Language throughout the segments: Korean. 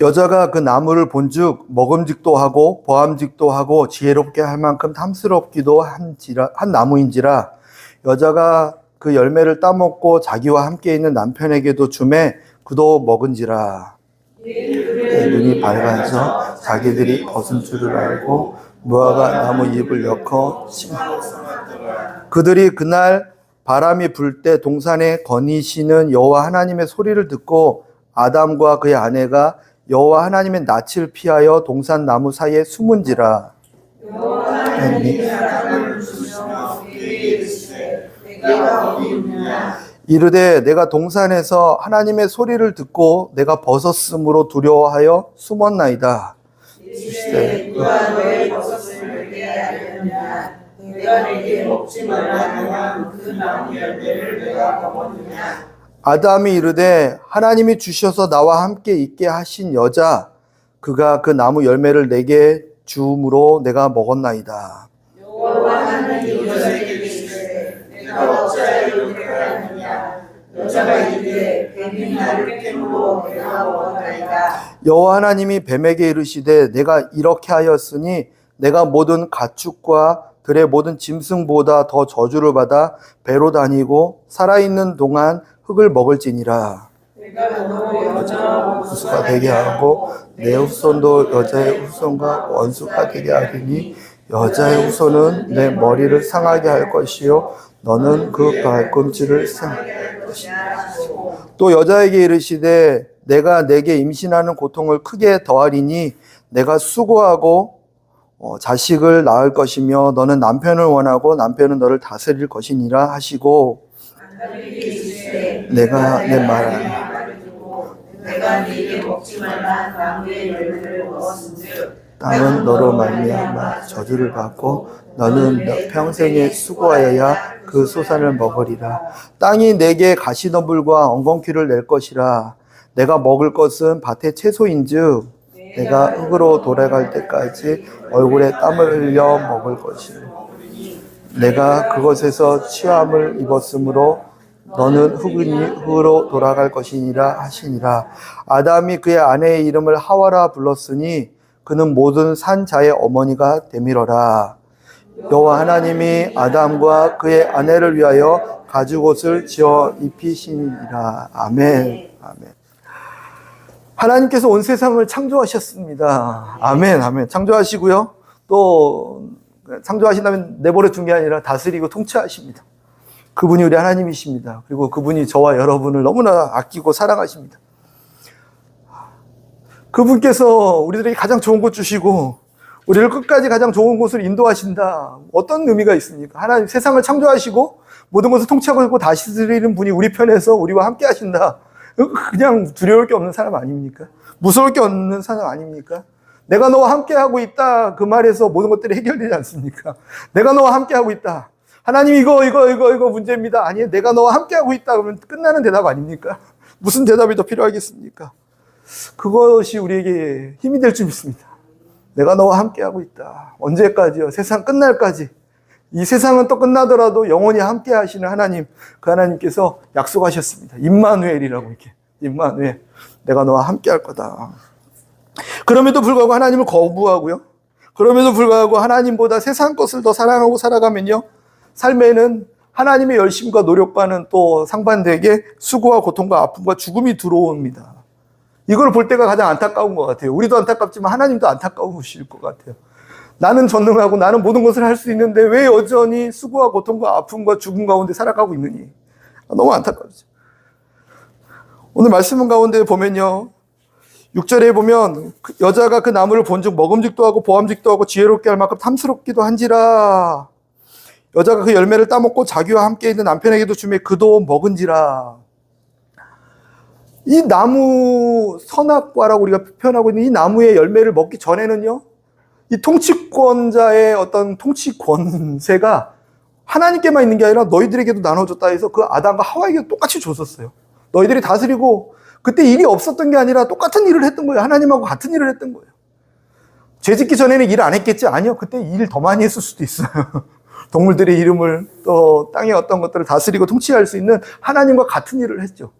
여자가 그 나무를 본즉 먹음직도 하고 보암직도 하고 지혜롭게 할 만큼 탐스럽기도 한 나무인지라 여자가 그 열매를 따먹고 자기와 함께 있는 남편에게도 주매 그도 먹은지라. 눈이 밝아서 자기들이 벗은 줄을 알고 무화과 나무 잎을 엮어 그들이 그날 바람이 불 때 동산에 거니시는 여호와 하나님의 소리를 듣고 아담과 그의 아내가 여호와 하나님의 낯을 피하여 동산 나무 사이에 숨은지라. 이르되 내가 동산에서 하나님의 소리를 듣고 내가 벗었으므로 두려워하여 숨었나이다. 이르되 누가 너의 벗었음을 내게 알렸느냐? 내가 내게 먹지 말라 하는 그 나무 열매를 내가 먹었느냐? 아담이 이르되 하나님이 주셔서 나와 함께 있게 하신 여자 그가 그 나무 열매를 내게 주므로 내가 먹었나이다. 여호와 하나님이 여자에게 이르시되 내가 어찌하여 이렇게 하였느냐? 여자가 이르되 뱀이 나를 깨물어 내가 먹었나이다. 여호와 하나님이 뱀에게 이르시되 내가 이렇게 하였으니 내가 모든 가축과 들의 모든 짐승보다 더 저주를 받아 배로 다니고 살아있는 동안 흙을 먹을지니라. 내가 너로 여자와 후손가 되게 하고 내 후손도 여자의 후손과 원수가 되게 하리니 여자의 후손은 내 머리를 상하게 할 것이요 너는 그 발꿈치를 상하게 할 것이다. 또 여자에게 이르시되 내가 내게 임신하는 고통을 크게 더하리니 내가 수고하고 자식을 낳을 것이며 너는 남편을 원하고 남편은 너를 다스릴 것이니라 하시고 내가 내 말을 내가 네게 먹지 말라 나무의 열매를 먹었은즉 땅은 너로 말미암아 저주를 받고 너는 너 평생에 수고하여야 그 소산을 먹으리라. 땅이 내게 가시덤불과 엉겅퀴를 낼 것이라. 내가 먹을 것은 밭의 채소인즉 내가 흙으로 돌아갈 때까지 얼굴에 땀을 흘려 먹을 것이라. 내가 그것에서 취함을 입었으므로 너는 흙으로 돌아갈 것이니라 하시니라. 아담이 그의 아내의 이름을 하와라 불렀으니 그는 모든 산자의 어머니가 되밀어라. 여호와 하나님이 아담과 그의 아내를 위하여 가죽옷을 지어 입히시니라. 아멘. 아멘. 하나님께서 온 세상을 창조하셨습니다. 아멘. 아멘. 창조하시고요. 또 창조하신다면 내버려 둔 게 아니라 다스리고 통치하십니다. 그분이 우리 하나님이십니다. 그리고 그분이 저와 여러분을 너무나 아끼고 사랑하십니다. 그분께서 우리들에게 가장 좋은 곳 주시고 우리를 끝까지 가장 좋은 곳을 인도하신다. 어떤 의미가 있습니까? 하나님 세상을 창조하시고 모든 것을 통치하고 다스리는 분이 우리 편에서 우리와 함께 하신다. 그냥 두려울 게 없는 사람 아닙니까? 무서울 게 없는 사람 아닙니까? 내가 너와 함께 하고 있다. 그 말에서 모든 것들이 해결되지 않습니까? 내가 너와 함께 하고 있다. 하나님 이거 문제입니다. 아니 내가 너와 함께 하고 있다. 그러면 끝나는 대답 아닙니까? 무슨 대답이 더 필요하겠습니까? 그것이 우리에게 힘이 될 줄 믿습니다. 내가 너와 함께 하고 있다. 언제까지요? 세상 끝날까지. 이 세상은 또 끝나더라도 영원히 함께 하시는 하나님, 그 하나님께서 약속하셨습니다. 임마누엘이라고 이렇게. 임마누엘. 내가 너와 함께 할 거다. 그럼에도 불구하고 하나님을 거부하고요. 그럼에도 불구하고 하나님보다 세상 것을 더 사랑하고 살아가면요. 삶에는 하나님의 열심과 노력과는 또 상반되게 수고와 고통과 아픔과 죽음이 들어옵니다. 이걸 볼 때가 가장 안타까운 것 같아요. 우리도 안타깝지만 하나님도 안타까우실 것 같아요. 나는 전능하고 나는 모든 것을 할 수 있는데 왜 여전히 수고와 고통과 아픔과 죽음 가운데 살아가고 있느니. 너무 안타깝죠. 오늘 말씀 가운데 보면요. 6절에 보면 여자가 그 나무를 본즉 먹음직도 하고 보암직도 하고 지혜롭게 할 만큼 탐스럽기도 한지라. 여자가 그 열매를 따먹고 자기와 함께 있는 남편에게도 주매 그도 먹은지라. 이 나무 선악과라고 우리가 표현하고 있는 이 나무의 열매를 먹기 전에는요. 이 통치권자의 어떤 통치 권세가 하나님께만 있는 게 아니라 너희들에게도 나눠줬다 해서 그 아담과 하와에게도 똑같이 줬었어요. 너희들이 다스리고 그때 일이 없었던 게 아니라 똑같은 일을 했던 거예요. 하나님하고 같은 일을 했던 거예요. 죄 짓기 전에는 일 안 했겠지? 아니요. 그때 일 더 많이 했을 수도 있어요. 동물들의 이름을 또 땅의 어떤 것들을 다스리고 통치할 수 있는 하나님과 같은 일을 했죠.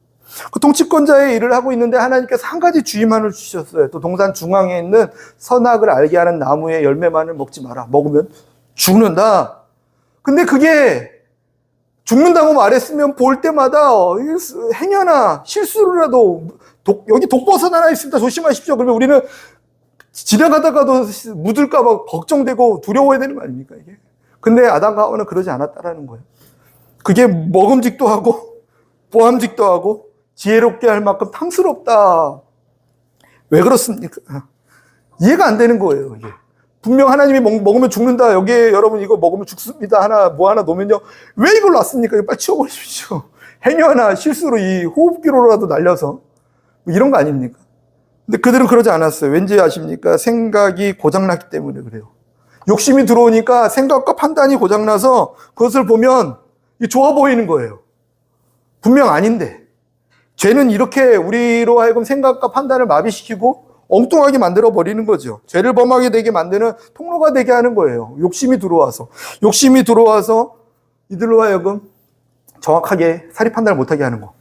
그 통치권자의 일을 하고 있는데 하나님께서 한 가지 주의만을 주셨어요. 또 동산 중앙에 있는 선악을 알게 하는 나무의 열매만을 먹지 마라. 먹으면 죽는다. 근데 그게 죽는다고 말했으면 볼 때마다 행여나 실수로라도 여기 독버섯 하나 있습니다. 조심하십시오. 그러면 우리는 지나가다가도 묻을까봐 걱정되고 두려워야 되는 거 아닙니까, 이게? 근데 아담과 하와는 그러지 않았다라는 거예요. 그게 먹음직도 하고, 보암직도 하고, 지혜롭게 할 만큼 탐스럽다. 왜 그렇습니까? 이해가 안 되는 거예요, 이게. 분명 하나님이 먹으면 죽는다. 여기에 여러분 이거 먹으면 죽습니다. 하나 놓으면요. 왜 이걸 놨습니까? 이거 빨리 치워버리십시오. 행여나 실수로 이 호흡기로라도 날려서. 이런 거 아닙니까? 근데 그들은 그러지 않았어요. 왠지 아십니까? 생각이 고장났기 때문에 그래요. 욕심이 들어오니까 생각과 판단이 고장나서 그것을 보면 좋아 보이는 거예요. 분명 아닌데. 죄는 이렇게 우리로 하여금 생각과 판단을 마비시키고 엉뚱하게 만들어버리는 거죠. 죄를 범하게 되게 만드는 통로가 되게 하는 거예요. 욕심이 들어와서 이들로 하여금 정확하게 사리 판단을 못하게 하는 거.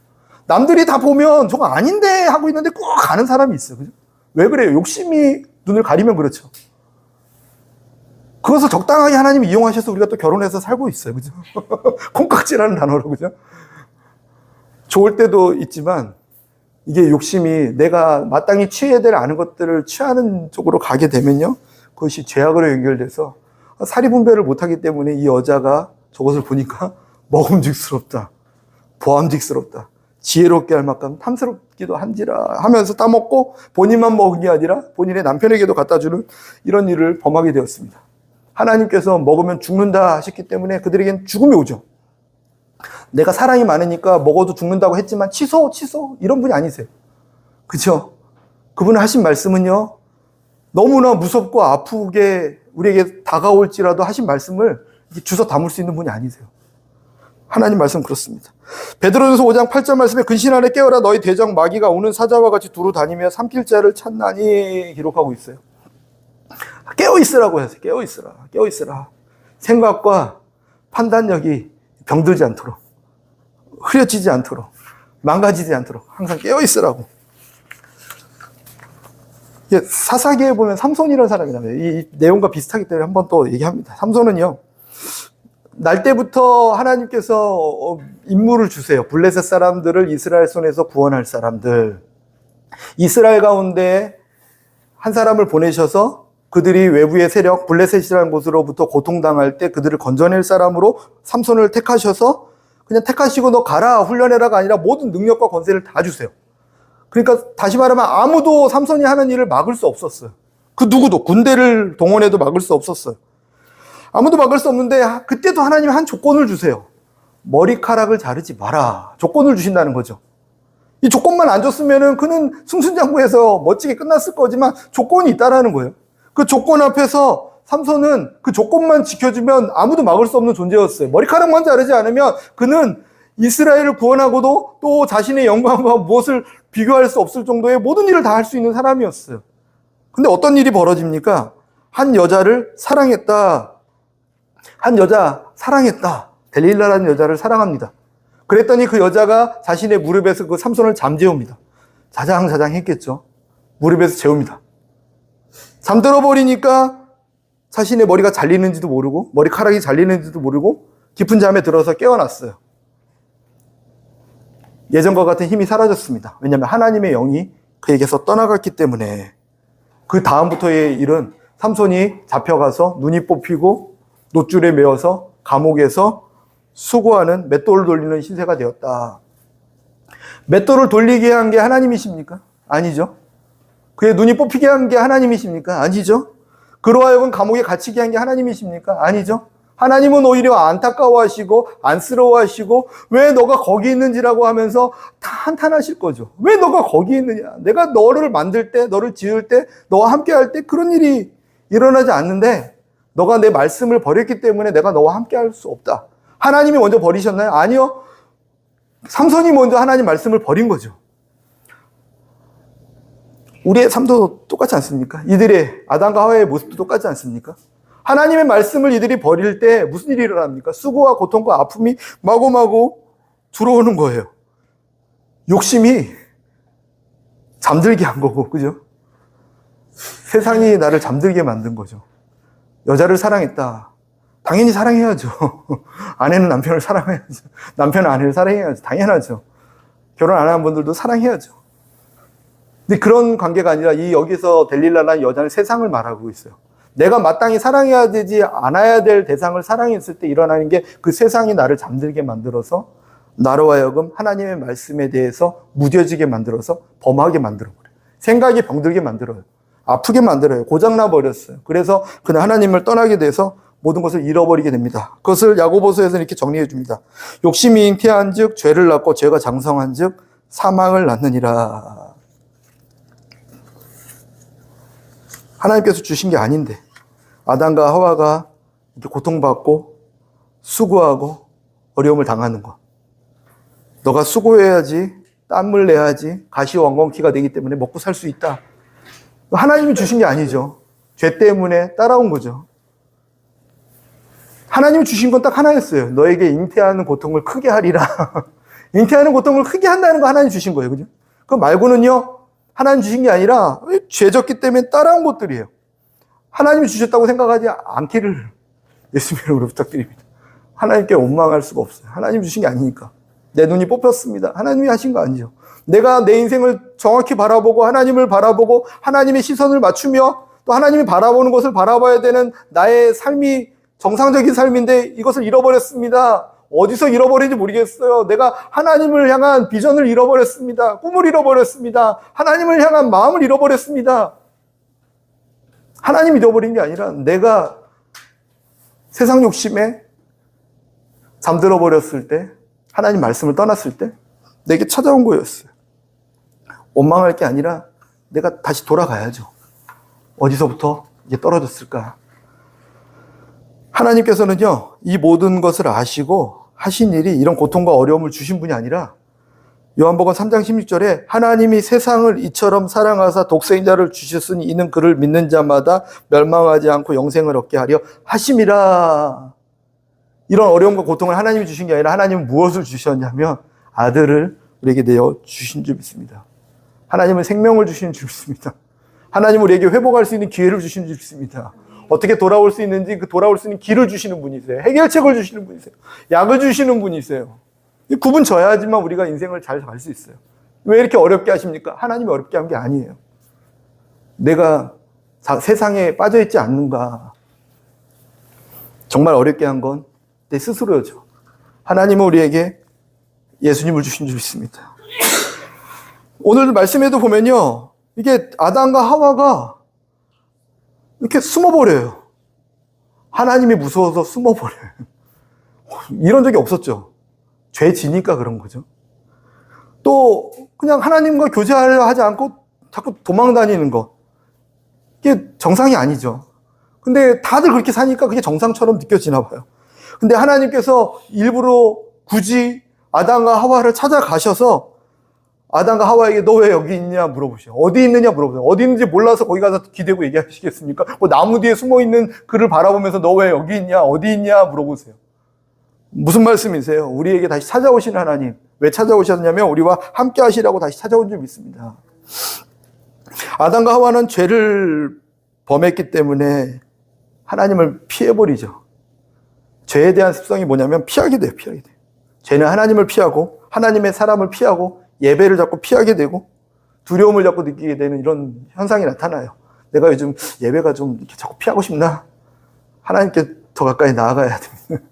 남들이 다 보면 저거 아닌데 하고 있는데 꼭 가는 사람이 있어요. 그죠? 왜 그래요? 욕심이 눈을 가리면 그렇죠. 그것을 적당하게 하나님이 이용하셔서 우리가 또 결혼해서 살고 있어요. 그죠? 콩깍지라는 단어로, 그죠? 좋을 때도 있지만 이게 욕심이 내가 마땅히 취해야 될 아는 것들을 취하는 쪽으로 가게 되면요. 그것이 죄악으로 연결돼서 사리 분별을 못하기 때문에 이 여자가 저것을 보니까 먹음직스럽다. 보암직스럽다. 지혜롭게 할 만큼 탐스럽기도 한지라 하면서 따먹고 본인만 먹은 게 아니라 본인의 남편에게도 갖다 주는 이런 일을 범하게 되었습니다. 하나님께서 먹으면 죽는다 하셨기 때문에 그들에겐 죽음이 오죠. 내가 사랑이 많으니까 먹어도 죽는다고 했지만 취소 이런 분이 아니세요. 그렇죠? 그분은 하신 말씀은요. 너무나 무섭고 아프게 우리에게 다가올지라도 하신 말씀을 주워 담을 수 있는 분이 아니세요. 하나님 말씀 그렇습니다. 베드로전서 5장 8절 말씀에 근신하네 깨어라 너희 대적 마귀가 오는 사자와 같이 두루 다니며 삼킬 자를 찾나니 기록하고 있어요. 깨어있으라고 해서 깨어있으라. 생각과 판단력이 병들지 않도록 흐려지지 않도록 망가지지 않도록 항상 깨어있으라고. 사사기에 보면 삼손이라는 사람이 나와요. 이 내용과 비슷하기 때문에 한번 또 얘기합니다. 삼손은요. 날 때부터 하나님께서 임무를 주세요. 블레셋 사람들을 이스라엘 손에서 구원할 사람들. 이스라엘 가운데 한 사람을 보내셔서 그들이 외부의 세력 블레셋이라는 곳으로부터 고통당할 때 그들을 건져낼 사람으로 삼손을 택하셔서 그냥 택하시고 너 가라 훈련해라가 아니라 모든 능력과 권세를 다 주세요. 그러니까 다시 말하면 아무도 삼손이 하는 일을 막을 수 없었어요. 그 누구도 군대를 동원해도 막을 수 없었어요. 아무도 막을 수 없는데 그때도 하나님이 한 조건을 주세요. 머리카락을 자르지 마라. 조건을 주신다는 거죠. 이 조건만 안 줬으면은 그는 승승장구해서 멋지게 끝났을 거지만 조건이 있다라는 거예요. 그 조건 앞에서 삼손은 그 조건만 지켜주면 아무도 막을 수 없는 존재였어요. 머리카락만 자르지 않으면 그는 이스라엘을 구원하고도 또 자신의 영광과 무엇을 비교할 수 없을 정도의 모든 일을 다 할 수 있는 사람이었어요. 근데 어떤 일이 벌어집니까? 한 여자를 사랑했다. 델릴라라는 여자를 사랑합니다. 그랬더니 그 여자가 자신의 무릎에서 그 삼손을 잠재웁니다. 자장자장 했겠죠. 무릎에서 재웁니다. 잠들어 버리니까 자신의 머리가 잘리는지도 모르고 머리카락이 잘리는지도 모르고 깊은 잠에 들어서 깨어났어요. 예전과 같은 힘이 사라졌습니다. 왜냐하면 하나님의 영이 그에게서 떠나갔기 때문에. 그 다음부터의 일은 삼손이 잡혀가서 눈이 뽑히고 놋줄에 매어서 감옥에서 수고하는 맷돌을 돌리는 신세가 되었다. 맷돌을 돌리게 한 게 하나님이십니까? 아니죠. 그의 눈이 뽑히게 한 게 하나님이십니까? 아니죠. 그로 하여금 감옥에 갇히게 한 게 하나님이십니까? 아니죠. 하나님은 오히려 안타까워하시고 안쓰러워하시고 왜 너가 거기 있는지라고 하면서 다 한탄하실 거죠. 왜 너가 거기 있느냐. 내가 너를 만들 때, 너를 지을 때, 너와 함께 할 때 그런 일이 일어나지 않는데 너가 내 말씀을 버렸기 때문에 내가 너와 함께 할 수 없다. 하나님이 먼저 버리셨나요? 아니요. 삼손이 먼저 하나님 말씀을 버린 거죠. 우리의 삶도 똑같지 않습니까? 이들의 아담과 하와의 모습도 똑같지 않습니까? 하나님의 말씀을 이들이 버릴 때 무슨 일이 일어납니까? 수고와 고통과 아픔이 마구마구 들어오는 거예요. 욕심이 잠들게 한 거고, 그죠? 세상이 나를 잠들게 만든 거죠. 여자를 사랑했다. 당연히 사랑해야죠. 아내는 남편을 사랑해야죠. 남편은 아내를 사랑해야죠. 당연하죠. 결혼 안 한 분들도 사랑해야죠. 근데 그런 관계가 아니라 이 여기서 델릴라라는 여자는 세상을 말하고 있어요. 내가 마땅히 사랑해야 되지 않아야 될 대상을 사랑했을 때 일어나는 게 그 세상이 나를 잠들게 만들어서 나로 하여금 하나님의 말씀에 대해서 무뎌지게 만들어서 범하게 만들어버려요. 생각이 병들게 만들어요. 아프게 만들어요. 고장나 버렸어요. 그래서 그는 하나님을 떠나게 돼서 모든 것을 잃어버리게 됩니다. 그것을 야고보서에서 이렇게 정리해 줍니다. 욕심이 잉태한 즉 죄를 낳고 죄가 장성한 즉 사망을 낳느니라. 하나님께서 주신 게 아닌데 아담과 하와가 이렇게 고통받고 수고하고 어려움을 당하는 것. 너가 수고해야지, 땀을 내야지, 가시왕건키가 되기 때문에 먹고 살 수 있다. 하나님이 주신 게 아니죠. 죄 때문에 따라온 거죠. 하나님이 주신 건 딱 하나였어요. 너에게 잉태하는 고통을 크게 하리라. 잉태하는 고통을 크게 한다는 거 하나님 주신 거예요. 그죠? 그 말고는요, 하나님 주신 게 아니라 죄 졌기 때문에 따라온 것들이에요. 하나님이 주셨다고 생각하지 않기를 예수님 이름으로 부탁드립니다. 하나님께 원망할 수가 없어요. 하나님 주신 게 아니니까. 내 눈이 뽑혔습니다. 하나님이 하신 거 아니죠. 내가 내 인생을 정확히 바라보고 하나님을 바라보고 하나님의 시선을 맞추며 또 하나님이 바라보는 것을 바라봐야 되는 나의 삶이 정상적인 삶인데 이것을 잃어버렸습니다. 어디서 잃어버린지 모르겠어요. 내가 하나님을 향한 비전을 잃어버렸습니다. 꿈을 잃어버렸습니다. 하나님을 향한 마음을 잃어버렸습니다. 하나님이 잃어버린 게 아니라 내가 세상 욕심에 잠들어 버렸을 때 하나님 말씀을 떠났을 때 내게 찾아온 거였어요. 원망할 게 아니라 내가 다시 돌아가야죠. 어디서부터 이게 떨어졌을까? 하나님께서는요, 이 모든 것을 아시고 하신 일이 이런 고통과 어려움을 주신 분이 아니라 요한복음 3장 16절에 하나님이 세상을 이처럼 사랑하사 독생자를 주셨으니 이는 그를 믿는 자마다 멸망하지 않고 영생을 얻게 하려 하심이라. 이런 어려움과 고통을 하나님이 주신 게 아니라 하나님은 무엇을 주셨냐면 아들을 우리에게 내어 주신 줄 믿습니다. 하나님은 생명을 주신 줄 믿습니다. 하나님은 우리에게 회복할 수 있는 기회를 주신 줄 믿습니다. 어떻게 돌아올 수 있는지 그 돌아올 수 있는 길을 주시는 분이세요. 해결책을 주시는 분이세요. 약을 주시는 분이세요. 구분 져야지만 우리가 인생을 잘 살 수 있어요. 왜 이렇게 어렵게 하십니까? 하나님이 어렵게 한 게 아니에요. 내가 세상에 빠져있지 않는가. 정말 어렵게 한 건 내 스스로죠. 하나님은 우리에게 예수님을 주신 줄 믿습니다. 오늘 말씀에도 보면요. 이게 아담과 하와가 이렇게 숨어버려요. 하나님이 무서워서 숨어버려요. 이런 적이 없었죠. 죄 지니까 그런 거죠. 또 그냥 하나님과 교제하려 하지 않고 자꾸 도망다니는 것. 이게 정상이 아니죠. 근데 다들 그렇게 사니까 그게 정상처럼 느껴지나 봐요. 근데 하나님께서 일부러 굳이 아담과 하와를 찾아가셔서 아담과 하와에게 너 왜 여기 있냐 물어보셔. 어디 있느냐 물어보세요. 어디 있는지 몰라서 거기 가서 기대고 얘기하시겠습니까? 뭐 나무 뒤에 숨어있는 그를 바라보면서 너 왜 여기 있냐 어디 있냐 물어보세요. 무슨 말씀이세요? 우리에게 다시 찾아오시는 하나님. 왜 찾아오셨냐면 우리와 함께 하시라고 다시 찾아온 줄 믿습니다. 아담과 하와는 죄를 범했기 때문에 하나님을 피해버리죠. 죄에 대한 습성이 뭐냐면 피하게 돼요. 피하게 돼요. 죄는 하나님을 피하고 하나님의 사람을 피하고 예배를 자꾸 피하게 되고 두려움을 자꾸 느끼게 되는 이런 현상이 나타나요. 내가 요즘 예배가 좀 이렇게 자꾸 피하고 싶나? 하나님께 더 가까이 나아가야 됩니다.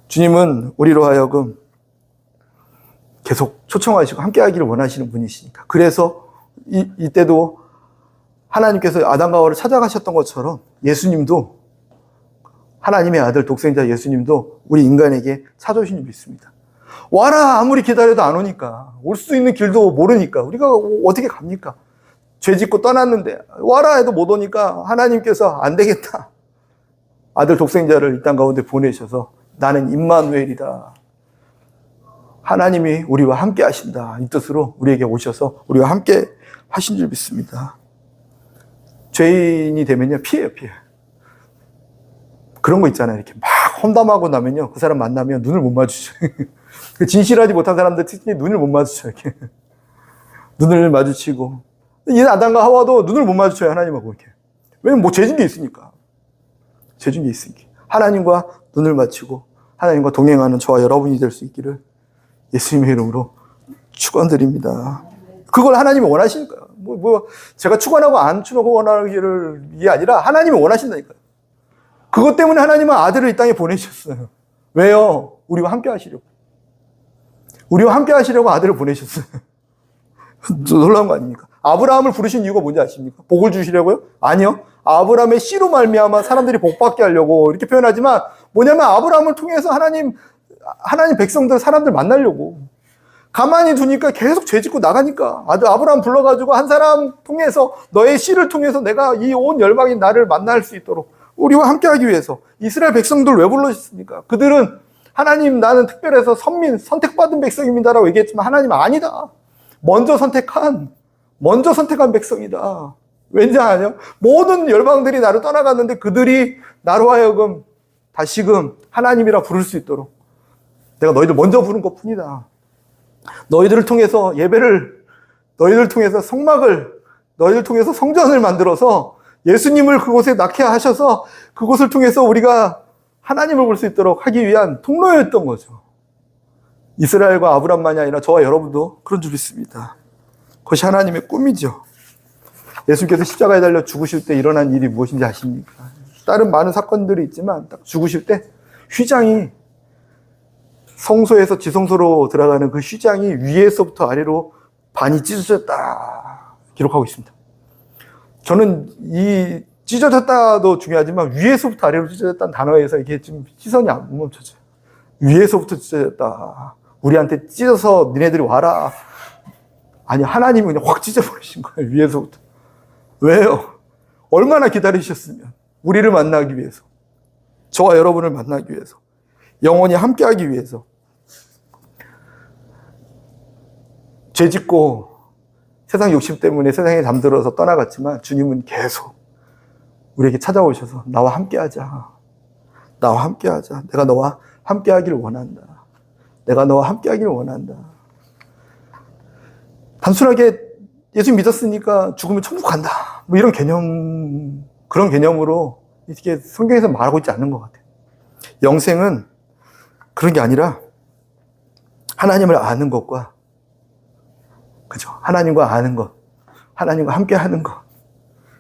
주님은 우리로 하여금 계속 초청하시고 함께 하기를 원하시는 분이시니까. 그래서 이때도 하나님께서 아담과 하와를 찾아가셨던 것처럼 예수님도 하나님의 아들 독생자 예수님도 우리 인간에게 찾아오신 줄 믿습니다. 와라 아무리 기다려도 안 오니까 올 수 있는 길도 모르니까 우리가 어떻게 갑니까? 죄 짓고 떠났는데 와라 해도 못 오니까 하나님께서 안 되겠다. 아들 독생자를 이 땅 가운데 보내셔서 나는 임마누엘이다. 하나님이 우리와 함께 하신다. 이 뜻으로 우리에게 오셔서 우리와 함께 하신 줄 믿습니다. 죄인이 되면요 피해요. 그런 거 있잖아요. 이렇게 막 험담하고 나면요 그 사람 만나면 눈을 못 마주쳐요. 그 진실하지 못한 사람들 특히 눈을 못 마주쳐요. 이렇게. 눈을 마주치고. 이 아담과 하와도 눈을 못 마주쳐요. 하나님하고 이렇게. 왜냐면 뭐 죄진 게 있으니까. 죄진 게 있으니까. 하나님과 눈을 맞추고 하나님과 동행하는 저와 여러분이 될 수 있기를 예수님의 이름으로 축원드립니다. 그걸 하나님이 원하시니까요. 제가 축원하고 안 축원하기를 이게 아니라 하나님이 원하신다니까요. 그것 때문에 하나님은 아들을 이 땅에 보내셨어요. 왜요? 우리와 함께 하시려고. 우리와 함께 하시려고 아들을 보내셨어요. 놀라운 거 아닙니까? 아브라함을 부르신 이유가 뭔지 아십니까? 복을 주시려고요? 아니요. 아브라함의 씨로 말미암아 사람들이 복받게 하려고 이렇게 표현하지만 뭐냐면 아브라함을 통해서 하나님 백성들 사람들 만나려고. 가만히 두니까 계속 죄짓고 나가니까 아브라함 불러가지고 한 사람 통해서 너의 씨를 통해서 내가 이 온 열방인 나를 만날 수 있도록 우리와 함께하기 위해서. 이스라엘 백성들 왜 불러주셨습니까? 그들은 하나님 나는 특별해서 선택받은 백성입니다라고 얘기했지만 하나님 아니다. 먼저 선택한 백성이다. 왠지 아냐? 모든 열방들이 나를 떠나갔는데 그들이 나로 하여금 다시금 하나님이라 부를 수 있도록 내가 너희들 먼저 부른 것 뿐이다. 너희들을 통해서 예배를, 너희들을 통해서 성막을, 너희들을 통해서 성전을 만들어서 예수님을 그곳에 낳게 하셔서 그곳을 통해서 우리가 하나님을 볼 수 있도록 하기 위한 통로였던 거죠. 이스라엘과 아브람만이 아니라 저와 여러분도 그런 줄 믿습니다. 그것이 하나님의 꿈이죠. 예수님께서 십자가에 달려 죽으실 때 일어난 일이 무엇인지 아십니까? 다른 많은 사건들이 있지만 딱 죽으실 때 휘장이 성소에서 지성소로 들어가는 그 휘장이 위에서부터 아래로 반이 찢어졌다 기록하고 있습니다. 저는 이 찢어졌다도 중요하지만 위에서부터 아래로 찢어졌다는 단어에서 이게 좀 시선이 안 멈춰져요. 위에서부터 찢어졌다. 우리한테 찢어서 니네들이 와라. 아니, 하나님이 그냥 확 찢어버리신 거예요. 위에서부터. 왜요? 얼마나 기다리셨으면 우리를 만나기 위해서, 저와 여러분을 만나기 위해서, 영원히 함께하기 위해서. 죄짓고 세상 욕심 때문에 세상에 잠들어서 떠나갔지만 주님은 계속 우리에게 찾아오셔서 나와 함께하자. 나와 함께하자. 내가 너와 함께하기를 원한다. 내가 너와 함께하기를 원한다. 단순하게 예수 믿었으니까 죽으면 천국 간다. 뭐 이런 개념, 그런 개념으로 이렇게 성경에서 말하고 있지 않는 것 같아요. 영생은 그런 게 아니라 하나님을 아는 것과, 그죠? 하나님과 아는 것, 하나님과 함께 하는 것,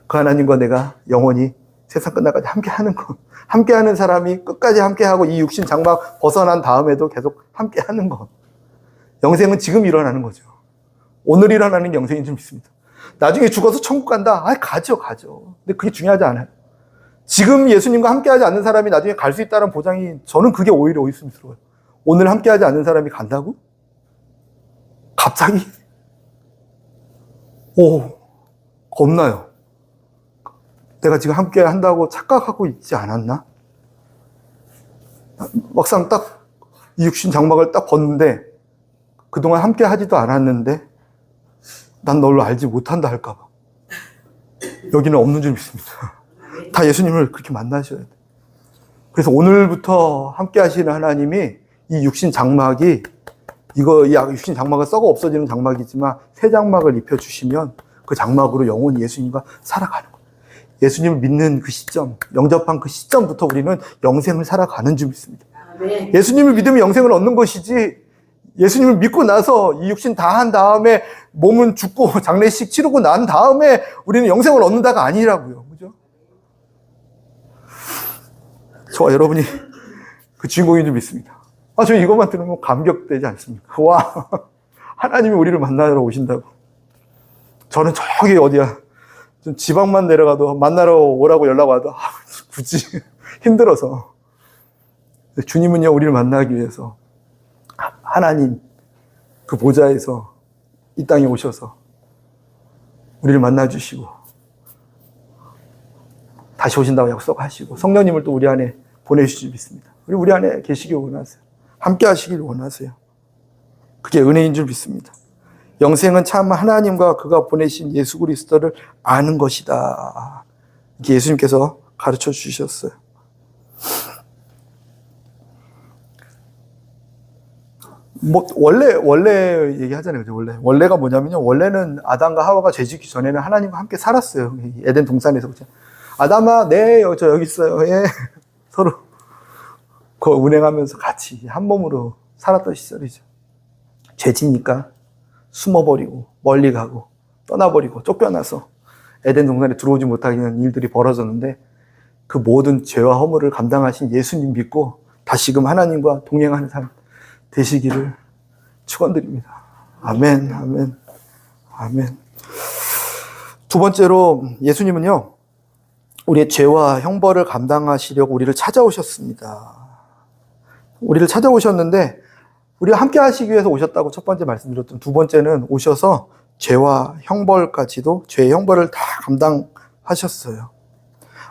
그 하나님과 내가 영원히 세상 끝날까지 함께 하는 것, 함께 하는 사람이 끝까지 함께 하고 이 육신 장막 벗어난 다음에도 계속 함께 하는 것. 영생은 지금 일어나는 거죠. 오늘 일어나는 영생인 줄 믿습니다. 나중에 죽어서 천국 간다? 가죠. 근데 그게 중요하지 않아요. 지금 예수님과 함께하지 않는 사람이 나중에 갈 수 있다는 보장이, 저는 그게 오히려 의심스러워요. 오늘 함께하지 않는 사람이 간다고? 갑자기? 겁나요. 내가 지금 함께 한다고 착각하고 있지 않았나? 막상 딱 이 육신 장막을 딱 벗는데 그동안 함께 하지도 않았는데 난 널 알지 못한다 할까봐. 여기는 없는 줄 믿습니다. 다 예수님을 그렇게 만나셔야 돼요. 그래서 오늘부터 함께 하시는 하나님이 이 육신 장막이, 이 육신 장막은 썩어 없어지는 장막이지만 새 장막을 입혀주시면 그 장막으로 영원히 예수님과 살아가는 거예요. 예수님을 믿는 그 시점, 영접한 그 시점부터 우리는 영생을 살아가는 줄 믿습니다. 아멘. 예수님을 믿으면 영생을 얻는 것이지, 예수님을 믿고 나서 이 육신 다 한 다음에 몸은 죽고 장례식 치르고 난 다음에 우리는 영생을 얻는다가 아니라고요. 그죠? 저와 여러분이 그 주인공인 줄 믿습니다. 저 이것만 들으면 감격되지 않습니까? 와, 하나님이 우리를 만나러 오신다고. 저는 저기 어디야, 좀 지방만 내려가도 만나러 오라고 연락 와도 굳이 힘들어서. 주님은요, 우리를 만나기 위해서 하나님 그 보좌에서 이 땅에 오셔서 우리를 만나주시고 다시 오신다고 약속하시고 성령님을 또 우리 안에 보내주실 믿습니다. 우리 안에 계시길 원하세요. 함께 하시길 원하세요. 그게 은혜인 줄 믿습니다. 영생은 참 하나님과 그가 보내신 예수 그리스도를 아는 것이다. 이렇게 예수님께서 가르쳐 주셨어요. 뭐 원래 얘기하잖아요. 그죠? 원래가 뭐냐면요. 원래는 아담과 하와가 죄 짓기 전에는 하나님과 함께 살았어요. 에덴 동산에서. 그죠? 아담아, 네, 저 여기 있어요. 예. 서로 그 운행하면서 같이 한 몸으로 살았던 시절이죠. 죄 지니까 숨어버리고 멀리 가고 떠나버리고 쫓겨나서 에덴 동산에 들어오지 못하는 일들이 벌어졌는데, 그 모든 죄와 허물을 감당하신 예수님 믿고 다시금 하나님과 동행하는 삶 되시기를 축원드립니다. 아멘, 아멘, 아멘. 두 번째로 예수님은요, 우리의 죄와 형벌을 감당하시려고 우리를 찾아오셨습니다. 우리를 찾아오셨는데, 우리가 함께 하시기 위해서 오셨다고 첫 번째 말씀드렸던, 두 번째는 오셔서 죄와 형벌까지도, 죄의 형벌을 다 감당하셨어요.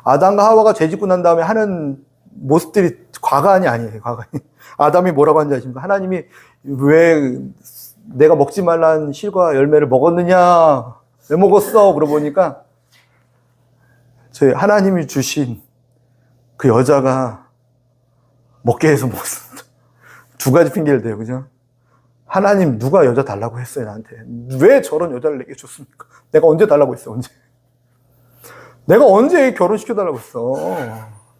아담과 하와가 죄 짓고 난 다음에 하는 모습들이 과간이 아니에요, 과간이. 아담이 뭐라고 하는지 아십니까? 하나님이 왜 내가 먹지 말라는 실과 열매를 먹었느냐? 왜 먹었어? 물어보니까 저희 하나님이 주신 그 여자가 먹게 해서 먹었습니다. 두 가지 핑계를 대요, 그죠? 하나님, 누가 여자 달라고 했어요, 나한테? 왜 저런 여자를 내게 줬습니까? 내가 언제 달라고 했어, 언제? 내가 언제 결혼시켜달라고 했어?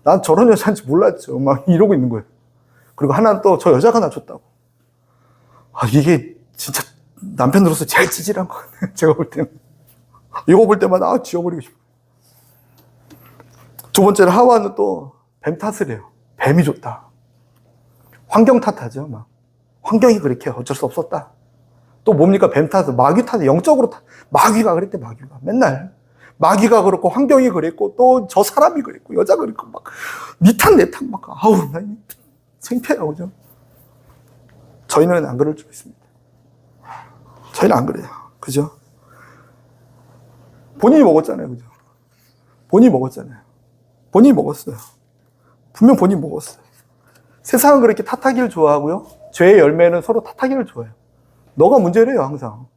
난 저런 여자인지 몰랐죠. 막 이러고 있는 거예요. 그리고 하나는 또 저 여자가 나 줬다고. 아, 이게 진짜 남편으로서 제일 찌질한 거 같아요. 제가 볼 때는. 이거 볼 때마다 지워버리고 싶어요. 두 번째로 하와는 또 뱀 탓을 해요. 뱀이 좋다. 환경 탓하죠. 막. 환경이 그렇게 어쩔 수 없었다. 또 뭡니까? 뱀 탓을, 마귀 탓을 영적으로 탓. 마귀가 그랬대, 마귀가. 맨날. 마귀가 그렇고, 환경이 그랬고, 또 저 사람이 그랬고, 여자가 그랬고, 막, 니 탓, 내 탓, 막, 아우, 나 창피해요, 그죠? 저희는 안 그럴 줄 믿습니다. 저희는 안 그래요. 그죠? 본인이 먹었잖아요, 그죠? 본인이 먹었잖아요. 본인이 먹었어요. 분명 본인이 먹었어요. 세상은 그렇게 탓하기를 좋아하고요. 죄의 열매는 서로 탓하기를 좋아해요. 너가 문제래요, 항상.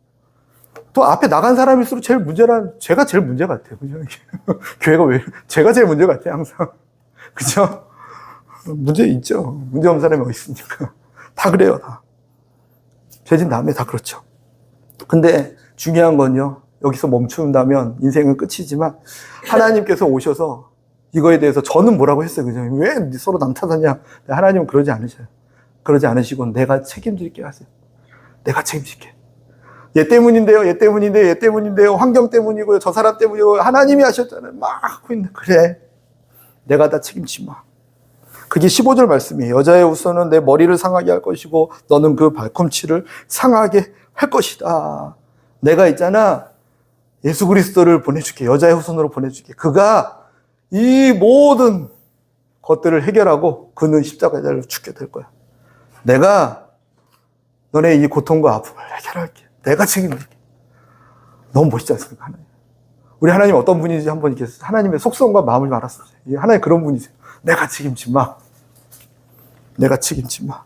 또 앞에 나간 사람일수록 제일 제가 제일 문제 같아요. 그죠? 교회가 왜, 제가 제일 문제 같아요, 항상. 그죠? 문제 있죠. 문제 없는 사람이 어디 있습니까? 다 그래요, 다. 죄진 다음에 다 그렇죠. 근데 중요한 건요, 여기서 멈춘다면 인생은 끝이지만, 하나님께서 오셔서 이거에 대해서 저는 뭐라고 했어요, 그죠? 왜 서로 남 탓하냐? 하나님은 그러지 않으셔요. 그러지 않으시고, 내가 책임질게 하세요. 내가 책임질게. 얘 때문인데요, 얘 때문인데요, 얘 때문인데요, 환경 때문이고요, 저 사람 때문이고요, 하나님이 하셨잖아요. 막 하고 있는데, 그래. 내가 다 책임지 마. 그게 15절 말씀이에요. 여자의 후손은 내 머리를 상하게 할 것이고, 너는 그 발꿈치를 상하게 할 것이다. 내가 있잖아, 예수 그리스도를 보내줄게. 여자의 후손으로 보내줄게. 그가 이 모든 것들을 해결하고 그는 십자가를 죽게 될 거야. 내가 너네 이 고통과 아픔을 해결할게. 내가 책임질게. 너무 멋있지 않습니까, 하나님? 우리 하나님 어떤 분인지 한번 이렇게 하나님의 속성과 마음을 알았습니다. 하나님 그런 분이세요. 내가 책임지 마. 내가 책임지 마.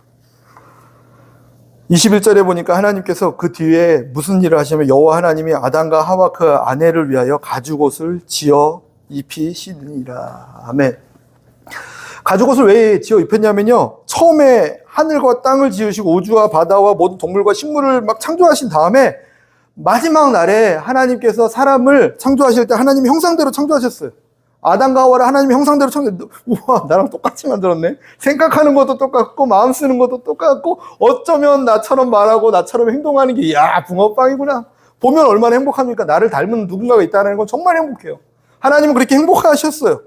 21절에 보니까 하나님께서 그 뒤에 무슨 일을 하시냐면, 여호와 하나님이 아담과 하와 그 아내를 위하여 가죽옷을 지어 입히시니라. 아멘. 가죽옷을 왜 지어 입혔냐면요, 처음에 하늘과 땅을 지으시고 우주와 바다와 모든 동물과 식물을 막 창조하신 다음에 마지막 날에 하나님께서 사람을 창조하실 때 하나님의 형상대로 창조하셨어요. 아담과 하와를 하나님의 형상대로 창조했는데, 우와, 나랑 똑같이 만들었네. 생각하는 것도 똑같고 마음 쓰는 것도 똑같고 어쩌면 나처럼 말하고 나처럼 행동하는 게, 이야, 붕어빵이구나. 보면 얼마나 행복합니까? 나를 닮은 누군가가 있다는 건 정말 행복해요. 하나님은 그렇게 행복하셨어요.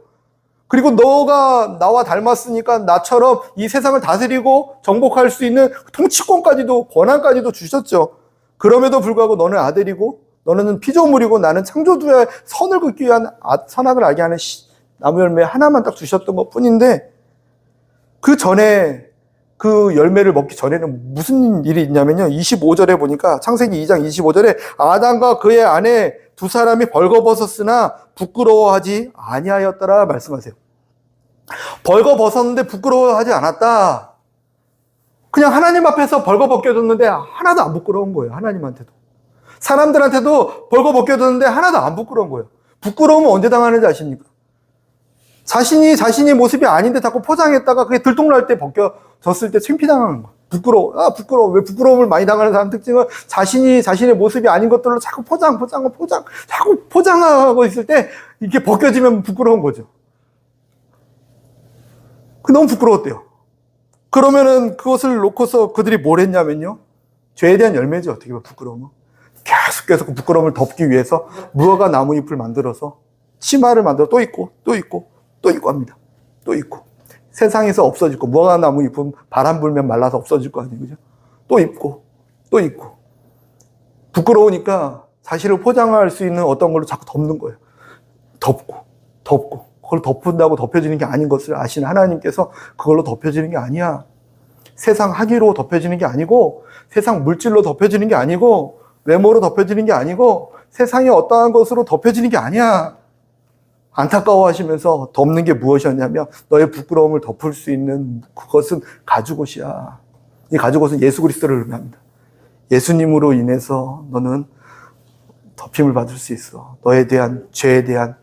그리고 너가 나와 닮았으니까 나처럼 이 세상을 다스리고 정복할 수 있는 통치권까지도, 권한까지도 주셨죠. 그럼에도 불구하고 너는 아들이고 너는 피조물이고 나는 창조주의 선을 긋기 위한 선악을 알게 하는 나무 열매 하나만 딱 주셨던 것 뿐인데, 그 전에, 그 열매를 먹기 전에는 무슨 일이 있냐면요, 25절에 보니까, 창세기 2장 25절에 아담과 그의 아내 두 사람이 벌거벗었으나 부끄러워하지 아니하였더라 말씀하세요. 벌거벗었는데 부끄러워하지 않았다. 그냥 하나님 앞에서 벌거벗겨졌는데 하나도 안 부끄러운 거예요. 하나님한테도. 사람들한테도 벌거벗겨졌는데 하나도 안 부끄러운 거예요. 부끄러우면 언제 당하는지 아십니까? 자신이 자신의 모습이 아닌데 자꾸 포장했다가 그게 들통날 때 벗겨졌을 때 창피당하는 거예요. 부끄러워. 아, 부끄러워. 왜 부끄러움을 많이 당하는 사람 특징은 자신의 모습이 아닌 것들로 자꾸 자꾸 포장하고 있을 때 이렇게 벗겨지면 부끄러운 거죠. 너무 부끄러웠대요. 그러면은 그것을 놓고서 그들이 뭘 했냐면요. 죄에 대한 열매죠. 어떻게 보면 부끄러움은. 계속 그 부끄러움을 덮기 위해서 무화과 나뭇잎을 만들어서 치마를 만들어 또 입고 합니다. 또 입고. 세상에서 없어질 거. 무화과 나뭇잎은 바람 불면 말라서 없어질 거 아니에요. 그죠? 또 입고. 부끄러우니까 자신을 포장할 수 있는 어떤 걸로 자꾸 덮는 거예요. 덮고. 그걸 덮은다고 덮여지는 게 아닌 것을 아시는 하나님께서 그걸로 덮여지는 게 아니야. 세상 학위로 덮여지는 게 아니고, 세상 물질로 덮여지는 게 아니고, 외모로 덮여지는 게 아니고, 세상의 어떠한 것으로 덮여지는 게 아니야. 안타까워하시면서 덮는 게 무엇이었냐면 너의 부끄러움을 덮을 수 있는 그것은 가죽옷이야. 이 가죽옷은 예수 그리스도를 의미합니다. 예수님으로 인해서 너는 덮임을 받을 수 있어. 너에 대한 죄에 대한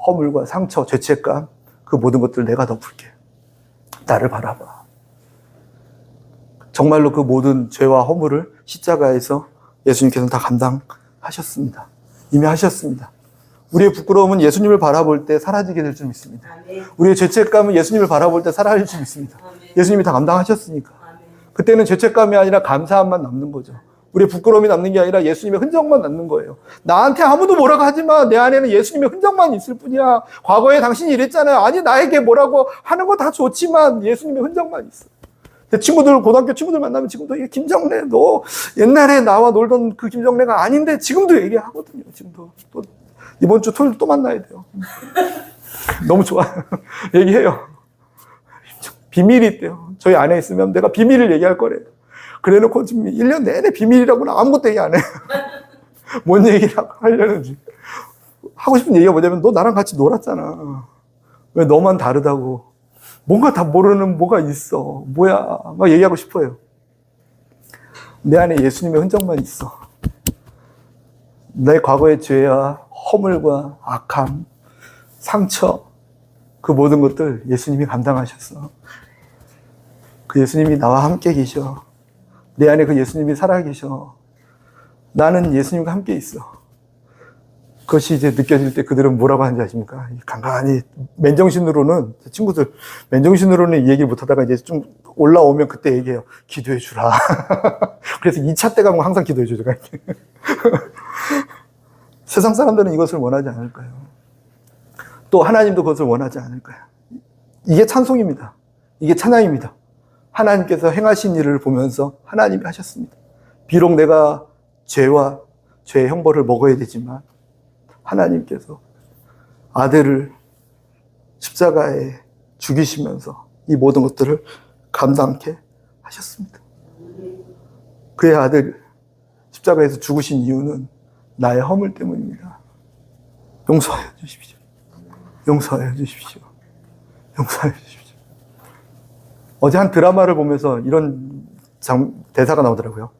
허물과 상처, 죄책감, 그 모든 것들을 내가 덮을게. 나를 바라봐. 정말로 그 모든 죄와 허물을 십자가에서 예수님께서는 다 감당하셨습니다. 이미 하셨습니다. 우리의 부끄러움은 예수님을 바라볼 때 사라지게 될 줄 믿습니다. 우리의 죄책감은 예수님을 바라볼 때 사라질 줄 믿습니다. 예수님이 다 감당하셨으니까. 그때는 죄책감이 아니라 감사함만 남는 거죠. 우리의 부끄러움이 남는 게 아니라 예수님의 흔적만 남는 거예요. 나한테 아무도 뭐라고 하지만 내 안에는 예수님의 흔적만 있을 뿐이야. 과거에 당신이 이랬잖아요. 아니, 나에게 뭐라고 하는 거 다 좋지만 예수님의 흔적만 있어. 제 친구들, 고등학교 친구들 만나면 지금도 이게 김정래, 너 옛날에 나와 놀던 그 김정래가 아닌데 지금도 얘기하거든요. 지금도. 또 이번 주 토요일 또 만나야 돼요. 너무 좋아요. 얘기해요. 비밀이 있대요. 저희 안에 있으면 내가 비밀을 얘기할 거래요. 그래 놓고 지금 1년 내내 비밀이라고는 아무것도 얘기 안 해요. 뭔 얘기를 하려는지. 하고 싶은 얘기가 뭐냐면 너 나랑 같이 놀았잖아. 왜 너만 다르다고. 뭔가 다 모르는 뭐가 있어. 뭐야. 막 얘기하고 싶어요. 내 안에 예수님의 흔적만 있어. 내 과거의 죄와 허물과 악함, 상처, 그 모든 것들 예수님이 감당하셨어. 그 예수님이 나와 함께 계셔. 내 안에 그 예수님이 살아계셔. 나는 예수님과 함께 있어. 그것이 이제 느껴질 때 그들은 뭐라고 하는지 아십니까? 간간히 맨정신으로는, 친구들 맨정신으로는 이 얘기를 못하다가 이제 좀 올라오면 그때 얘기해요. 기도해 주라. 그래서 2차 때 가면 항상 기도해 주죠. 세상 사람들은 이것을 원하지 않을까요? 또 하나님도 그것을 원하지 않을까요? 이게 찬송입니다. 이게 찬양입니다. 하나님께서 행하신 일을 보면서 하나님이 하셨습니다. 비록 내가 죄와 죄의 형벌을 먹어야 되지만 하나님께서 아들을 십자가에 죽이시면서 이 모든 것들을 감당케 하셨습니다. 그의 아들 십자가에서 죽으신 이유는 나의 허물 때문입니다. 용서해 주십시오. 용서해 주십시오. 용서해 주십시오. 어제 한 드라마를 보면서 이런 대사가 나오더라고요.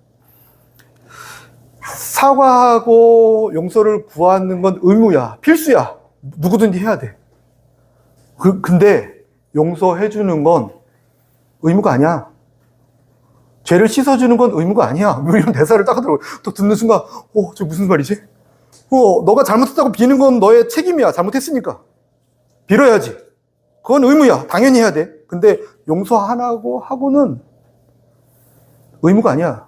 사과하고 용서를 구하는 건 의무야. 필수야. 누구든지 해야 돼. 근데 용서해 주는 건 의무가 아니야. 죄를 씻어주는 건 의무가 아니야. 뭐 이런 대사를 딱 하더라고요. 또 듣는 순간, 저 무슨 말이지? 너가 잘못했다고 비는 건 너의 책임이야. 잘못했으니까. 빌어야지. 그건 의무야. 당연히 해야 돼. 근데 용서하라고 하고는 의무가 아니야.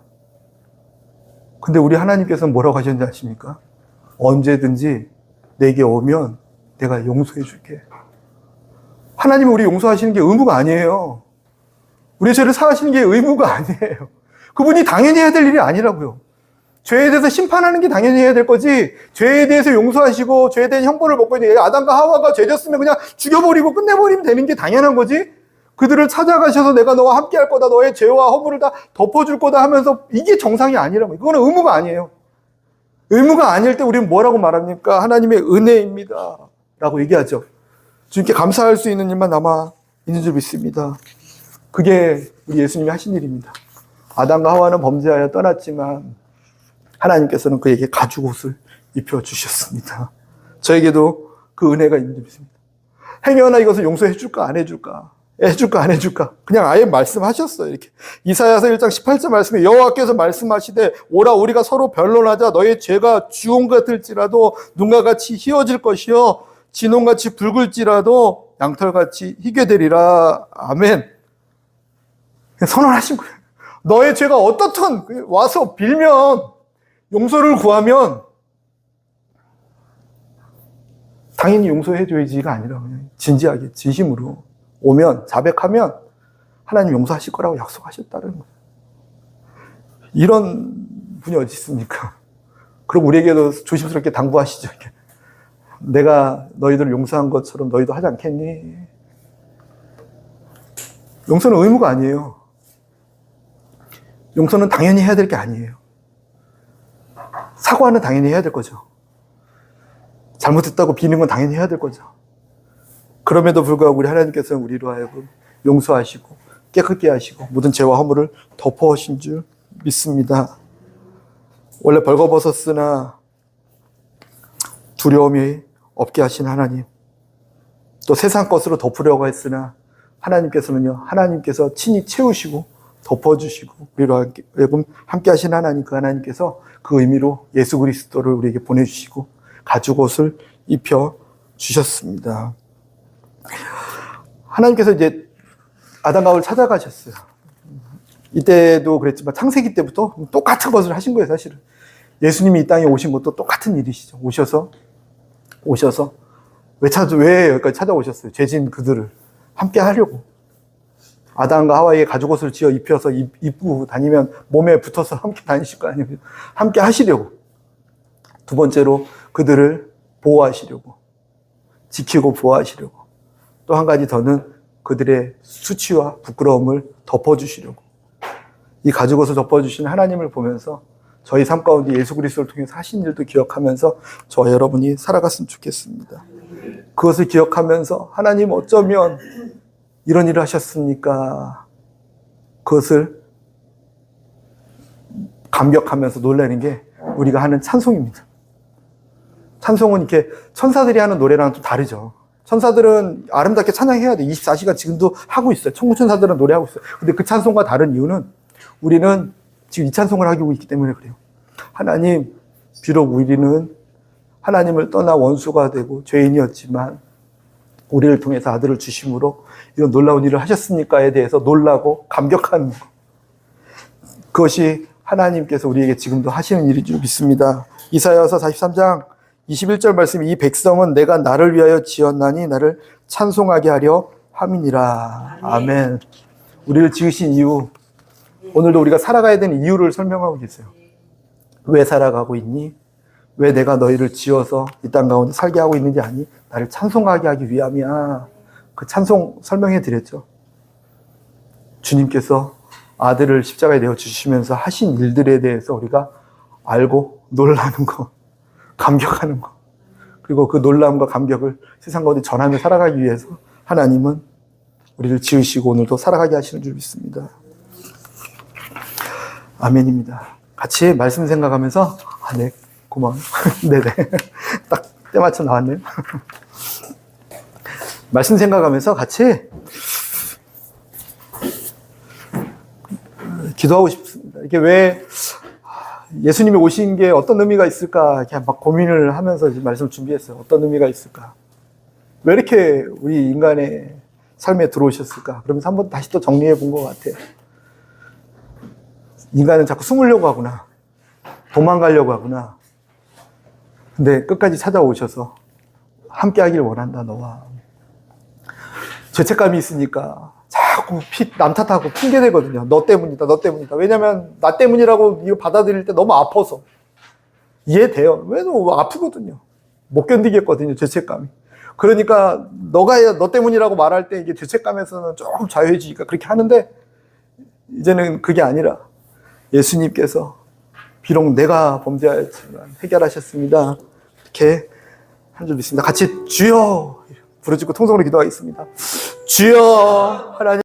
근데 우리 하나님께서는 뭐라고 하셨는지 아십니까? 언제든지 내게 오면 내가 용서해 줄게. 하나님이 우리 용서하시는 게 의무가 아니에요. 우리 죄를 사하시는 게 의무가 아니에요. 그분이 당연히 해야 될 일이 아니라고요. 죄에 대해서 심판하는 게 당연히 해야 될 거지, 죄에 대해서 용서하시고 죄에 대한 형벌을 먹고 이제 아담과 하와가 죄졌으면 그냥 죽여버리고 끝내버리면 되는 게 당연한 거지, 그들을 찾아가셔서 내가 너와 함께 할 거다, 너의 죄와 허물을 다 덮어줄 거다 하면서 이게 정상이 아니라고. 그거는 의무가 아니에요. 의무가 아닐 때 우리는 뭐라고 말합니까? 하나님의 은혜입니다 라고 얘기하죠. 주님께 감사할 수 있는 일만 남아 있는 줄 믿습니다. 그게 우리 예수님이 하신 일입니다. 아담과 하와는 범죄하여 떠났지만 하나님께서는 그에게 가죽옷을 입혀주셨습니다. 저에게도 그 은혜가 있는 줄 믿습니다. 행여나 이것을 용서해 줄까 안 해줄까, 해줄까 안 해줄까? 그냥 아예 말씀하셨어요. 이렇게 이사야서 1장 18절 말씀에 여호와께서 말씀하시되 오라 우리가 서로 변론하자. 너의 죄가 주홍 같을지라도 눈과 같이 희어질 것이요 진홍같이 붉을지라도 양털같이 희게 되리라. 아멘. 선언하신 거예요. 너의 죄가 어떻든 와서 빌면 용서를 구하면 당연히 용서해줘야지가 아니라 그냥 진지하게 진심으로 오면 자백하면 하나님 용서하실 거라고 약속하셨다는 거예요. 이런 분이 어디 있습니까? 그럼 우리에게도 조심스럽게 당부하시죠. 이렇게. 내가 너희들을 용서한 것처럼 너희도 하지 않겠니? 용서는 의무가 아니에요. 용서는 당연히 해야 될 게 아니에요. 사과는 당연히 해야 될 거죠. 잘못했다고 비는 건 당연히 해야 될 거죠. 그럼에도 불구하고 우리 하나님께서는 우리로 하여금 용서하시고 깨끗게 하시고 모든 죄와 허물을 덮어오신 줄 믿습니다. 원래 벌거벗었으나 두려움이 없게 하신 하나님, 또 세상 것으로 덮으려고 했으나 하나님께서는요, 하나님께서 친히 채우시고 덮어주시고 우리로 하여금 함께 하신 하나님, 그 하나님께서 그 의미로 예수 그리스도를 우리에게 보내주시고 가죽옷을 입혀주셨습니다. 하나님께서 이제 아담과 하와를 찾아가셨어요. 이때도 그랬지만 창세기 때부터 똑같은 것을 하신 거예요. 사실은 예수님이 이 땅에 오신 것도 똑같은 일이시죠. 오셔서 왜 여기까지 찾아오셨어요? 죄진 그들을 함께 하려고. 아담과 하와의 가죽옷을 지어 입혀서 입고 다니면 몸에 붙어서 함께 다니실 거 아니에요. 함께 하시려고. 두 번째로 그들을 보호하시려고, 지키고 보호하시려고. 또 한 가지 더는 그들의 수치와 부끄러움을 덮어주시려고. 이 가죽옷을 덮어주시는 하나님을 보면서 저희 삶 가운데 예수 그리스도를 통해서 하신 일도 기억하면서 저와 여러분이 살아갔으면 좋겠습니다. 그것을 기억하면서 하나님 어쩌면 이런 일을 하셨습니까? 그것을 감격하면서 놀라는 게 우리가 하는 찬송입니다. 찬송은 이렇게 천사들이 하는 노래랑 좀 다르죠. 천사들은 아름답게 찬양해야 돼. 24시간 지금도 하고 있어요. 천군천사들은 노래하고 있어요. 근데 그 찬송과 다른 이유는 우리는 지금 이 찬송을 하고 있기 때문에 그래요. 하나님, 비록 우리는 하나님을 떠나 원수가 되고 죄인이었지만 우리를 통해서 아들을 주심으로 이런 놀라운 일을 하셨습니까에 대해서 놀라고 감격하는 것. 그것이 하나님께서 우리에게 지금도 하시는 일인 줄 믿습니다. 이사야서 43장 21절 말씀이 이 백성은 내가 나를 위하여 지었나니 나를 찬송하게 하려 함이니라. 아멘. 우리를 지으신 이유, 오늘도 우리가 살아가야 되는 이유를 설명하고 계세요. 왜 살아가고 있니? 왜 내가 너희를 지어서 이 땅 가운데 살게 하고 있는지 아니? 나를 찬송하게 하기 위함이야. 그 찬송 설명해 드렸죠. 주님께서 아들을 십자가에 내어 주시면서 하신 일들에 대해서 우리가 알고 놀라는 거, 감격하는 거, 그리고 그 놀라움과 감격을 세상 가운데 전하며 살아가기 위해서 하나님은 우리를 지으시고 오늘도 살아가게 하시는 줄 믿습니다. 아멘입니다. 같이 말씀 생각하면서 네, 고마워요. 네네. 딱 때맞춰 나왔네요. 말씀 생각하면서 같이 기도하고 싶습니다. 이게 왜 예수님이 오신 게 어떤 의미가 있을까 이렇게 막 고민을 하면서 이제 말씀을 준비했어요. 어떤 의미가 있을까? 왜 이렇게 우리 인간의 삶에 들어오셨을까? 그러면서 한번 다시 또 정리해 본 것 같아요. 인간은 자꾸 숨으려고 하구나. 도망가려고 하구나. 근데 끝까지 찾아오셔서 함께 하길 원한다, 너와. 죄책감이 있으니까 자꾸 남 탓하고 핑계대거든요. 너 때문이다, 너 때문이다. 왜냐면 나 때문이라고 이거 받아들일 때 너무 아파서. 이해돼요. 왜 너무 아프거든요. 못 견디겠거든요, 죄책감이. 그러니까 너 때문이라고 말할 때 이게 죄책감에서는 조금 자유해지니까 그렇게 하는데 이제는 그게 아니라 예수님께서 비록 내가 범죄하였지만 해결하셨습니다. 이렇게 한 줄 믿습니다. 같이 주여 부르짖고 통성으로 기도하겠습니다. 주여 하나님.